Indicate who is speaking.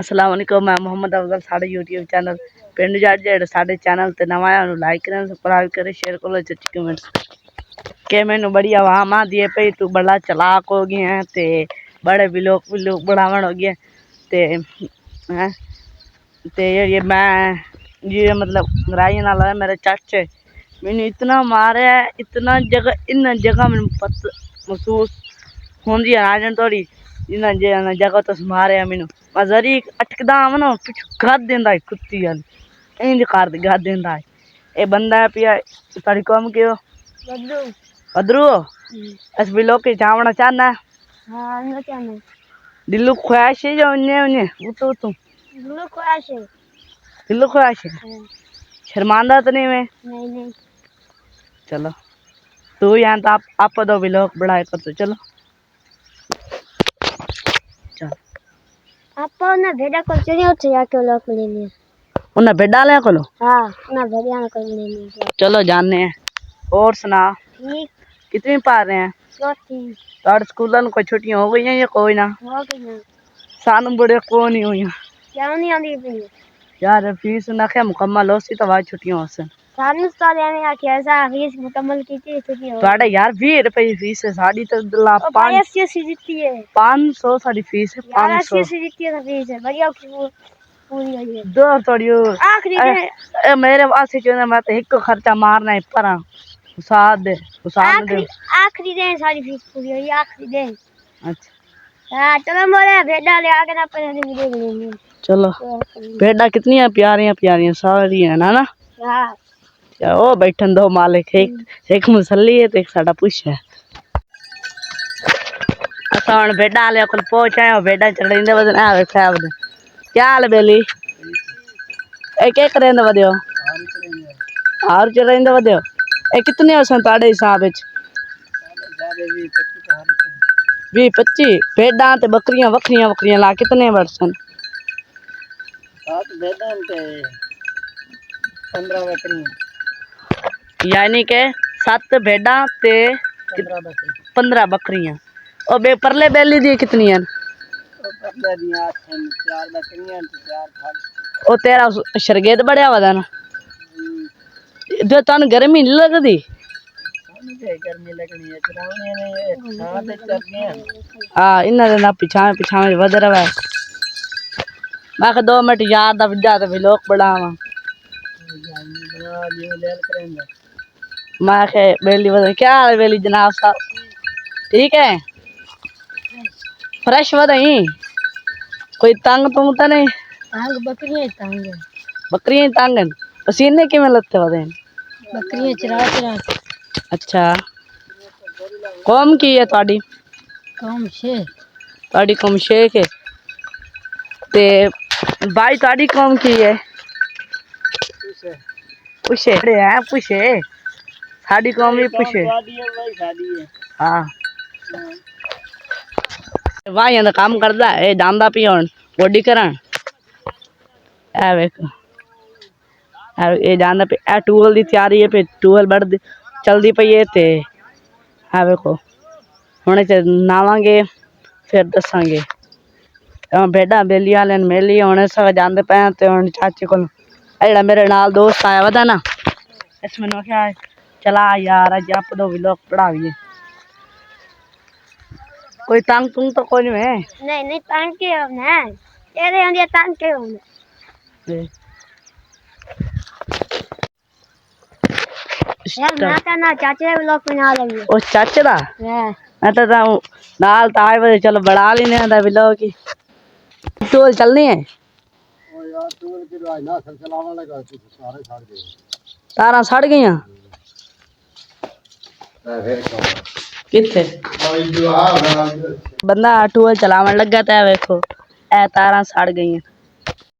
Speaker 1: अस्सलाम वालेकुम, मैं मोहम्मद अफजल। साढ़े यूट्यूब चैनल पिंड जट जेड़ साढ़े चैनल ते नवा है लाइक करें, सब्सक्राइब करें, शेयर करो, अच्छी कमेंट्स के मैनू बड़ी आवाम आती है भाई तू बड़ा चलाक हो गया है ते बड़े विलोक बढ़ावन हो गया ते हैं ये मैं ये मतलब लड़ाई नाल है मेरे चाचे मैनू इतना मारे इतना जगह इन जगह मैनू महसूस होंदी है आज थोड़ी इन जगह तो मारे मैनू मैं जरी अटकदा आव ना पिछू गद देंदा कुत्ती वाली इंज कर गद देंदा ये बंदा पिया सारी कम के बदरू अस भी लोग चावना चाहना
Speaker 2: हाँ चाहना
Speaker 1: दिल्लू ख्वाहिश है जो उन्हें उन्हें तो
Speaker 2: दिल्लू ख्वाहिश है
Speaker 1: दिल्लू ख्वाहिश है शर्मांदा तो नहीं मैं
Speaker 2: नहीं
Speaker 1: चलो तू यहाँ तो आप दो भी लोग बढ़ाए कर तो चलो चल
Speaker 2: आप ना भेड़ा को चलिए उठे जाके लोग ले लिए
Speaker 1: उन्हें भेड़ा ले को लो
Speaker 2: हाँ ना भेड़िया को ले लिए
Speaker 1: चलो जानने हैं और सुना
Speaker 2: ठीक
Speaker 1: कितनी पा रहे हैं
Speaker 2: चौथी
Speaker 1: तार स्कूल कोई छुट्टियां हो गई हैं या कोई ना
Speaker 2: हो गई
Speaker 1: सानू बड़े को नहीं हुई
Speaker 2: क्या नहीं आंदी पई
Speaker 1: यार फीस ना क्या मुकम्मल हो सी तो बाद छुट्टियां हो सन
Speaker 2: सानू सारे ने आखिया ऐसा फीस मुकम्मल की थी छुट्टी हो
Speaker 1: ਤੁਹਾਡੇ ਯਾਰ 20 ਰੁਪਏ ਫੀਸ ਹੈ ਸਾਡੀ ਤਾਂ ਲਾ
Speaker 2: 500 सी जीती है
Speaker 1: 500 ਸਾਡੀ ਫੀਸ ਹੈ 500
Speaker 2: सी जीती है फीस है बढ़िया पूरी हुई है
Speaker 1: ਦੋ ਥੋੜੀ
Speaker 2: आखिरी
Speaker 1: ए मेरे वास्ते जो मैं तो एक खर्चा मारना है पर उसाद दे
Speaker 2: आखिरी दिन सारी फीस पूरी हुई आखिरी दिन
Speaker 1: अच्छा
Speaker 2: हां चलो मोरे भेड़ा ले आके ना पैसे मिले लेंगे
Speaker 1: चलो भेड़ा कितनी प्यारियां सारी है ना
Speaker 2: हां
Speaker 1: ओ बैठन दो मालिक एक मुसल्ली है तो एक साडा पुछ है असा हुन भेड़ा ले कोल पहुंच आए हो भेड़ा चढ़ेंदे वदन आ वे साहब दे क्या हाल बेली ए के करेंदे वदियो हार चढ़ेंदे वदियो ए कितने हो सन ताड़े हिसाब विच 20-25 भेड़ा ते बकरियां वखरियां ला कितने वर्षन
Speaker 2: 7 भेड़ा ते 15 बकरियां
Speaker 1: यानी के 7 भेड़ा ते 15 बकरियां और बे परले बेली दी कितनी हैं परले दी 4 बकरियां ते 4 थाल ओ तेरा शरगेद बढ़िया वदा ना जो तन गर्मी नहीं लगदी गर्मी लगनी है चरावने ने छां ते चरने हां इना दे ना पिछा वध रहा मैं 2 मिनट याद दा विदा ते लोग बढ़ावा बना लियो लेल करेंगे मैं के बेली वद क्या हाल बेली जनाब साहब ठीक है फ्रेश वदई कोई तंग तुम तो नहीं बकरियां तंग पसीने किवें लत्ते वदे
Speaker 2: बकरियां चरा
Speaker 1: अच्छा कौम की है ताड़ी
Speaker 2: कौम शेख
Speaker 1: ताड़ी कौम शेख है ते भाई ताड़ी कौम की है पुछे है पुछे साड़ी कौम भी पुछे हाँ भाई दा काम करदा ए जांदा पी हुन बॉडी करन ए वेख ए जांदा पे ए टूल दी तैयारी है पे टूल बढ़ चलदी पई है ते आ वेखो हुणे ते नावांगे फिर दसांगे भेड़ा बेली वाले मेली हुणे सब जांदे पे ते हुण चाचे कोल एड़ा मेरे नाल दोस्त आया वदा ना इस मैनू क्या चला यार अज आप दो व्लॉग पढ़ाविए कोई तंग तुंग तो कोई नहीं
Speaker 2: नहीं तंग के होना तेरे होंगे तंग के होना यार मैं कहना चाचे व्लॉग बना लेंगे
Speaker 1: ओ चाचे दा मैं तो नाल ताए वे चलो बढ़ा लेने दा व्लॉग की टोल चलनी है ओ यार टोल की राज ना चलावन लगा सारे सड़ गए तारा सड़ गईयां किथे बंदा टूल चलावन लगा था वेखो ए तारा सड़ गई